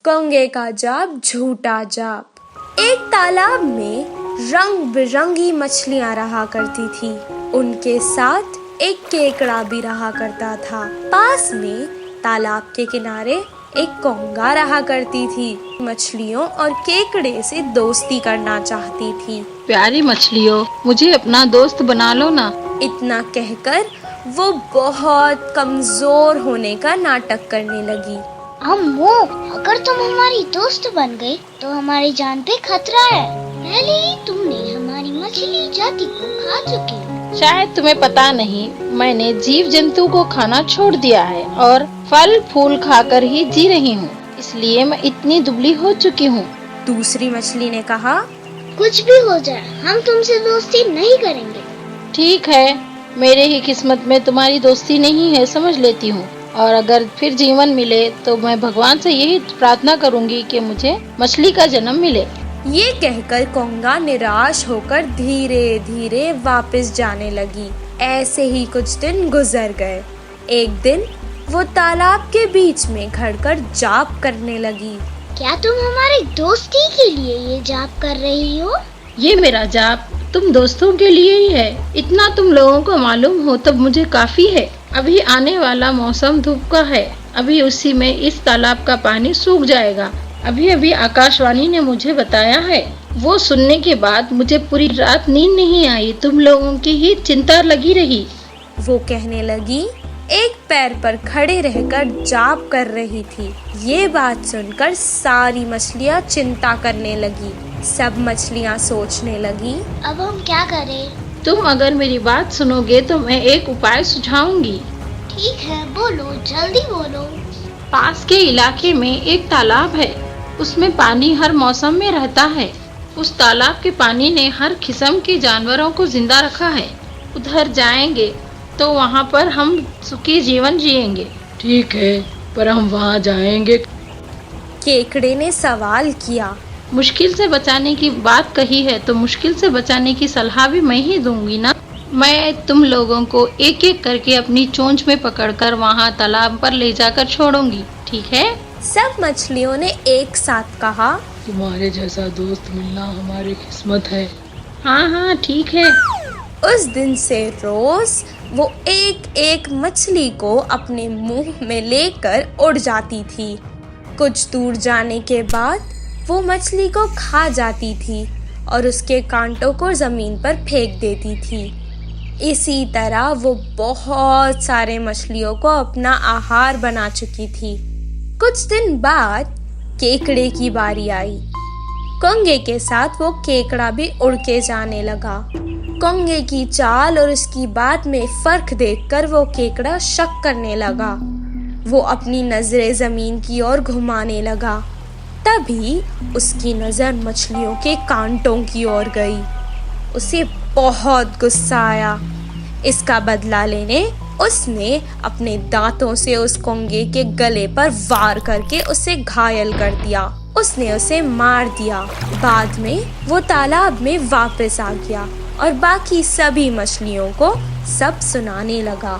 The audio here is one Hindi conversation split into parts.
कंगे का जाप झूठा जाप। एक तालाब में रंग बिरंगी मछलियां रहा करती थी। उनके साथ एक केकड़ा भी रहा करता था। पास में तालाब के किनारे एक कौंगा रहा करती थी। मछलियों और केकड़े से दोस्ती करना चाहती थी। प्यारी मछलियों, मुझे अपना दोस्त बना लो ना। इतना कहकर वो बहुत कमजोर होने का नाटक करने लगी। अम्मू, अगर तुम हमारी दोस्त बन गई तो हमारी जान पे खतरा है। पहले ही तुमने हमारी मछली जाति को खा चुकी हो। शायद तुम्हें पता नहीं, मैंने जीव जंतु को खाना छोड़ दिया है और फल फूल खाकर ही जी रही हूँ, इसलिए मैं इतनी दुबली हो चुकी हूँ। दूसरी मछली ने कहा, कुछ भी हो जाए, हम तुमसे दोस्ती नहीं करेंगे। ठीक है, मेरे ही किस्मत में तुम्हारी दोस्ती नहीं है, समझ लेती हूँ। और अगर फिर जीवन मिले तो मैं भगवान से यही प्रार्थना करूँगी कि मुझे मछली का जन्म मिले। ये कहकर कौंगा निराश होकर धीरे धीरे वापस जाने लगी। ऐसे ही कुछ दिन गुजर गए। एक दिन वो तालाब के बीच में खड़कर जाप करने लगी। क्या तुम हमारी दोस्ती के लिए ये जाप कर रही हो? ये मेरा जाप तुम दोस्तों के लिए ही है। इतना तुम लोगों को मालूम हो तब मुझे काफी है। अभी आने वाला मौसम धूप का है। अभी उसी में इस तालाब का पानी सूख जाएगा। अभी अभी आकाशवाणी ने मुझे बताया है। वो सुनने के बाद मुझे पूरी रात नींद नहीं आई। तुम लोगों की ही चिंता लगी रही। वो कहने लगी, एक पैर पर खड़े रहकर जाप कर रही थी। ये बात सुनकर सारी मछलियाँ चिंता करने लगी। सब मछलियाँ सोचने लगी, अब हम क्या करें? तुम अगर मेरी बात सुनोगे तो मैं एक उपाय सुझाऊंगी। ठीक है, बोलो, जल्दी बोलो। पास के इलाके में एक तालाब है। उसमें पानी हर मौसम में रहता है। उस तालाब के पानी ने हर किस्म के जानवरों को जिंदा रखा है। उधर जाएंगे तो वहाँ पर हम सुखी जीवन जिएंगे। ठीक है, पर हम वहाँ जाएंगे? केकड़े ने सवाल किया। मुश्किल से बचाने की बात कही है तो मुश्किल से बचाने की सलाह भी मैं ही दूंगी ना। मैं तुम लोगों को एक एक करके अपनी चोंच में पकड़कर वहाँ तालाब पर ले जाकर छोड़ूंगी, ठीक है? सब मछलियों ने एक साथ कहा, तुम्हारे जैसा दोस्त मिलना हमारी किस्मत है। हाँ हाँ, ठीक है। उस दिन से रोज वो एक एक मछली को अपने मुंह में लेकर उड़ जाती थी। कुछ दूर जाने के बाद वो मछली को खा जाती थी और उसके कांटों को जमीन पर फेंक देती थी। इसी तरह वो बहुत सारे मछलियों को अपना आहार बना चुकी थी। कुछ दिन बाद केकड़े की बारी आई। कंगे के साथ वो केकड़ा भी उड़ के जाने लगा। कंगे की चाल और उसकी बात में फर्क देखकर वो केकड़ा शक करने लगा। वो अपनी नजरें जमीन की ओर घुमाने लगा। तभी उसकी नजर मछलियों के कांटों की ओर गई। उसे बहुत गुस्सा आया। इसका बदला लेने उसने अपने दांतों से उस कंगे के गले पर वार करके उसे घायल कर दिया। उसने उसे मार दिया। बाद में वो तालाब में वापस आ गया और बाकी सभी मछलियों को सब सुनाने लगा।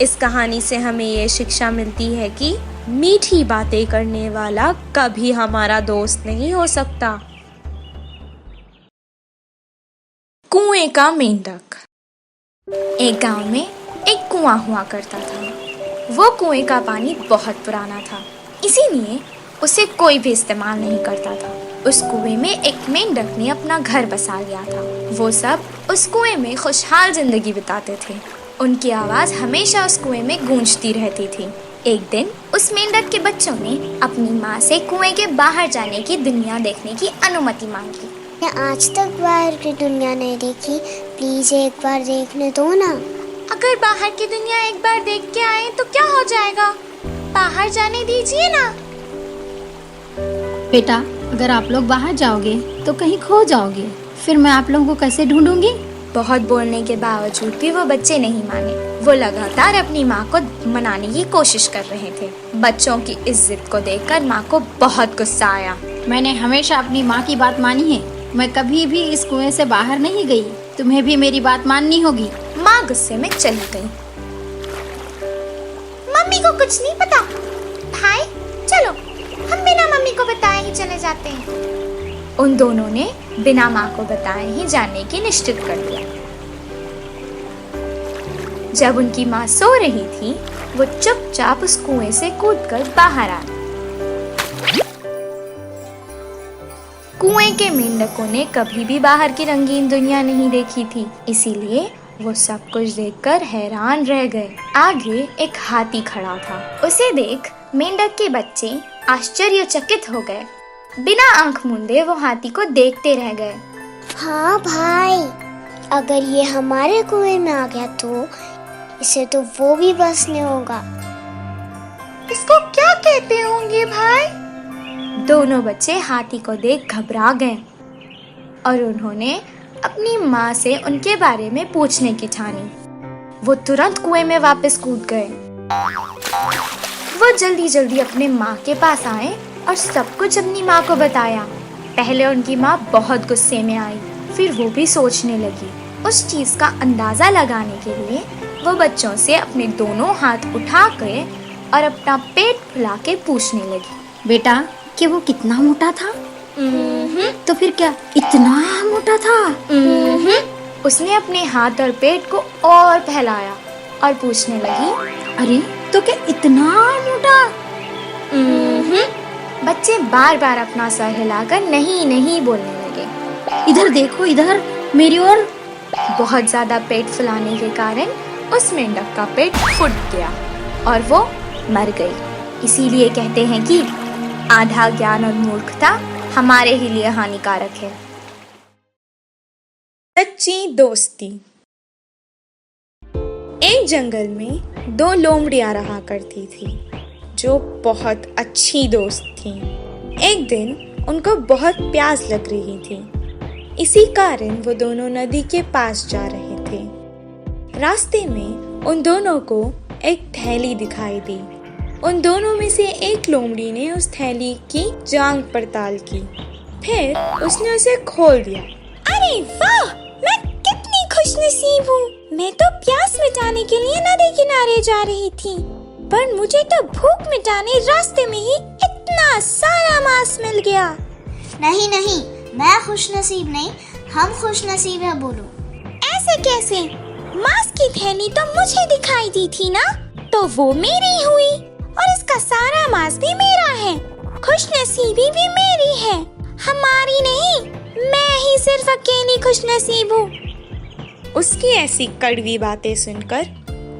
इस कहानी से हमें ये शिक्षा मिलती है कि मीठी बातें करने वाला कभी हमारा दोस्त नहीं हो सकता। कुएं का मेंढक। एक गांव में एक कुआं हुआ करता था। वो कुएं का पानी बहुत पुराना था, इसीलिए उसे कोई भी इस्तेमाल नहीं करता था। उस कुएं में एक मेंढक ने अपना घर बसा लिया था। वो सब उस कुएं में खुशहाल जिंदगी बिताते थे। उनकी आवाज़ हमेशा उस कुएं में गूंजती रहती थी। एक दिन उस मेंढक के बच्चों ने अपनी माँ से कुएं के बाहर जाने की दुनिया देखने की अनुमति मांगी। मैं आज तक बाहर की दुनिया नहीं देखी, प्लीज एक बार देखने दो ना। अगर बाहर की दुनिया एक बार देख के आए तो क्या हो जाएगा? बाहर जाने दीजिए ना। बेटा, अगर आप लोग बाहर जाओगे तो कहीं खो जाओगे, फिर मैं आप लोगों को कैसे ढूंढूंगी? बहुत बोलने के बावजूद भी वो बच्चे नहीं माने। वो लगातार अपनी माँ को मनाने की कोशिश कर रहे थे। बच्चों की इस जिद को देखकर माँ को बहुत गुस्सा आया। मैंने हमेशा अपनी माँ की बात मानी है। मैं कभी भी इस कुएं से बाहर नहीं गई। तुम्हें भी मेरी बात माननी होगी। माँ गुस्से में चली गई। मम्मी को कुछ नहीं पता। भाई चलो, हम बिना मम्मी को बताए ही चले जाते हैं। उन दोनों ने बिना माँ को बताए ही जाने की निश्चित कर लिया। जब उनकी माँ सो रही थी, वो चुपचाप उस कुएं से कूदकर बाहर आई। कुएं के मेंढकों ने कभी भी बाहर की रंगीन दुनिया नहीं देखी थी, इसीलिए वो सब कुछ देखकर हैरान रह गए। आगे एक हाथी खड़ा था। उसे देख मेंढक के बच्चे आश्चर्यचकित हो गए। बिना आंख मूंदे वो हाथी को देखते रह गए। हाँ भाई, अगर ये हमारे कुएं में आ गया तो इसे तो वो भी बसने होगा। इसको क्या कहते होंगे भाई? दोनों बच्चे हाथी को देख घबरा गए और उन्होंने अपनी माँ से उनके बारे में पूछने की ठानी। वो तुरंत कुएं में वापस कूद गए। वो जल्दी जल्दी अपने माँ के पास आए और सब कुछ अपनी माँ को बताया। पहले उनकी माँ बहुत गुस्से में आई, फिर वो भी सोचने लगी। उस चीज का अंदाजा लगाने के लिए वो बच्चों से अपने दोनों हाथ उठा के और अपना पेट फुला के पूछने लगी। बेटा, कि वो कितना मोटा था? तो फिर क्या इतना मोटा था? उसने अपने हाथ और पेट को और फैलाया और पूछने लगी, अरे तो क्या इतना मोटा? बच्चे बार बार अपना सर हिलाकर नहीं नहीं बोलने लगे। इधर देखो, इधर मेरी ओर। बहुत ज्यादा पेट फुलाने के कारण उस मेंढक का पेट फूट गया और वो मर गई। इसीलिए कहते हैं कि आधा ज्ञान और मूर्खता हमारे ही लिए हानिकारक है। सच्ची दोस्ती। एक जंगल में दो लोमड़ियां रहा करती थी जो बहुत अच्छी दोस्त थीं। एक दिन उनको बहुत प्यास लग रही थी, इसी कारण वो दोनों नदी के पास जा रहे थे। रास्ते में उन दोनों को एक थैली दिखाई दी। उन दोनों में से एक लोमड़ी ने उस थैली की जांच पड़ताल की, फिर उसने उसे खोल दिया। अरे वाह, मैं कितनी खुशनसीब हूँ। मैं तो प्यास मिटाने के लिए नदी किनारे जा रही थी, पर मुझे तो भूख मिटाने रास्ते में ही इतना सारा मांस मिल गया। नहीं नहीं, मैं खुशनसीब नहीं, हम खुशनसीब है। बोलो ऐसे कैसे? मांस की थैली तो मुझे दिखाई दी थी ना, तो वो मेरी हुई और इसका सारा मांस भी मेरा है। खुशनसीबी भी मेरी है, हमारी नहीं। मैं ही सिर्फ अकेली खुशनसीब हूँ। उसकी ऐसी कड़वी बातें सुनकर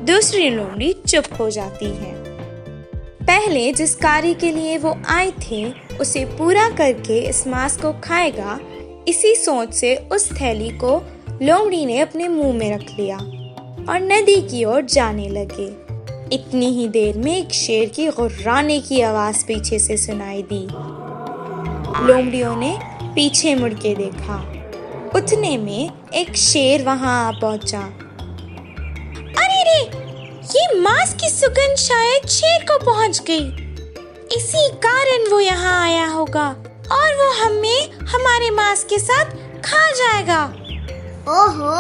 दूसरी लोमड़ी चुप हो जाती है। पहले जिस कार्य के लिए वो आए थे उसे पूरा करके इस मांस को खाएगा, इसी सोच से उस थैली को लोमड़ी ने अपने मुंह में रख लिया और नदी की ओर जाने लगे। इतनी ही देर में एक शेर की गुर्राने की आवाज पीछे से सुनाई दी। लोमड़ियों ने पीछे मुड़ के देखा। उतने में एक शेर वहां आ पहुंचा। अरे रे, ये मांस की सुगंध शायद शेर को पहुंच गई। इसी कारण वो यहाँ आया होगा और वो हमें हमारे मांस के साथ खा जाएगा। ओहो,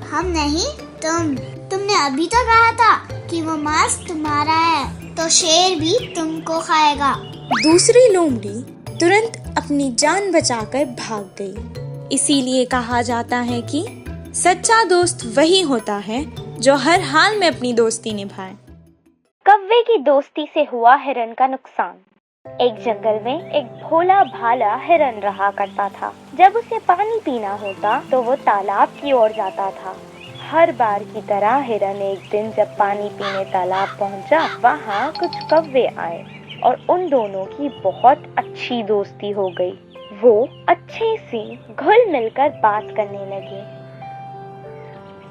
हम नहीं, तुमने अभी तो कहा था कि वो मांस तुम्हारा है, तो शेर भी तुमको खाएगा। दूसरी लोमड़ी तुरंत अपनी जान बचाकर भाग गई। इसीलिए कहा जाता है कि सच्चा दोस्त वही होता है जो हर हाल में अपनी दोस्ती निभाए। कौवे की दोस्ती से हुआ हिरन का नुकसान। एक जंगल में एक भोला भाला हिरन रहा करता था। जब उसे पानी पीना होता तो वो तालाब की ओर जाता था। हर बार की तरह हिरन एक दिन जब पानी पीने तालाब पहुंचा, वहाँ कुछ कौवे आए और उन दोनों की बहुत अच्छी दोस्ती हो गई। वो अच्छे से घुल मिलकर बात करने लगे।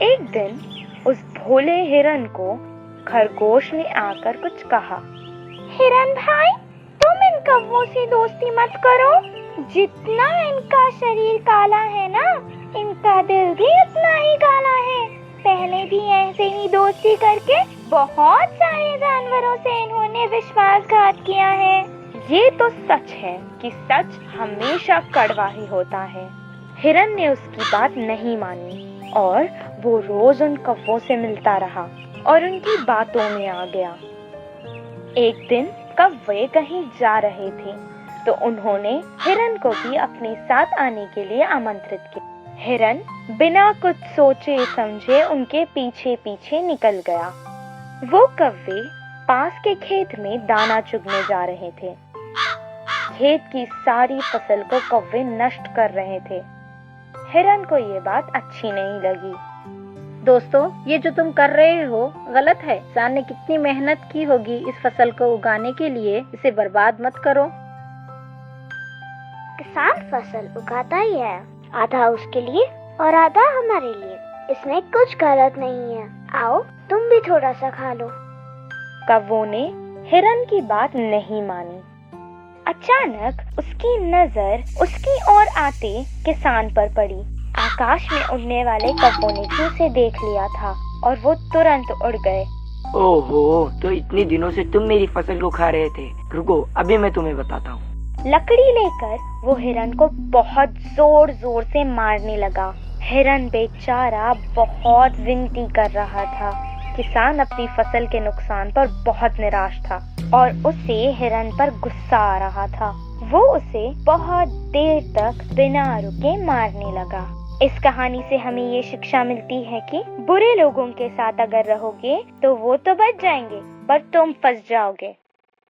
एक दिन उस भोले हिरन को खरगोश ने आकर कुछ कहा। हिरन भाई, तुम इन कौवों से दोस्ती मत करो। जितना इनका शरीर काला है ना, इनका दिल भी उतना ही काला है। पहले भी ऐसे ही दोस्ती करके बहुत सारे जानवरों से इन्होंने विश्वासघात किया है। ये तो सच है कि सच हमेशा कड़वा ही होता है। हिरन ने उसकी बात नहीं मानी और वो रोज उन कौवों से मिलता रहा और उनकी बातों में आ गया। एक दिन कौवे कहीं जा रहे थे तो उन्होंने हिरन को भी अपने साथ आने के लिए आमंत्रित किया। हिरन बिना कुछ सोचे समझे उनके पीछे पीछे निकल गया। वो कौवे पास के खेत में दाना चुगने जा रहे थे। खेत की सारी फसल को कौवे नष्ट कर रहे थे। हिरन को ये बात अच्छी नहीं लगी। दोस्तों, ये जो तुम कर रहे हो गलत है। किसान ने कितनी मेहनत की होगी इस फसल को उगाने के लिए, इसे बर्बाद मत करो। किसान फसल उगाता ही है, आधा उसके लिए और आधा हमारे लिए। इसमें कुछ गलत नहीं है। आओ तुम भी थोड़ा सा खा लो। कौवों ने हिरन की बात नहीं मानी। अचानक उसकी नजर उसकी ओर आते किसान पर पड़ी। आकाश में उड़ने वाले कौवों ने भी उसे देख लिया था और वो तुरंत उड़ गए। ओहो, तो इतने दिनों से तुम मेरी फसल को खा रहे थे। रुको, अभी मैं तुम्हें बताता हूँ। लकड़ी लेकर वो हिरन को बहुत जोर जोर से मारने लगा। हिरन बेचारा बहुत विनती कर रहा था। किसान अपनी फसल के नुकसान पर बहुत निराश था और उसे हिरन पर गुस्सा आ रहा था। वो उसे बहुत देर तक बिना रुके मारने लगा। इस कहानी से हमें ये शिक्षा मिलती है कि बुरे लोगों के साथ अगर रहोगे तो वो तो बच जाएंगे पर तुम फंस जाओगे।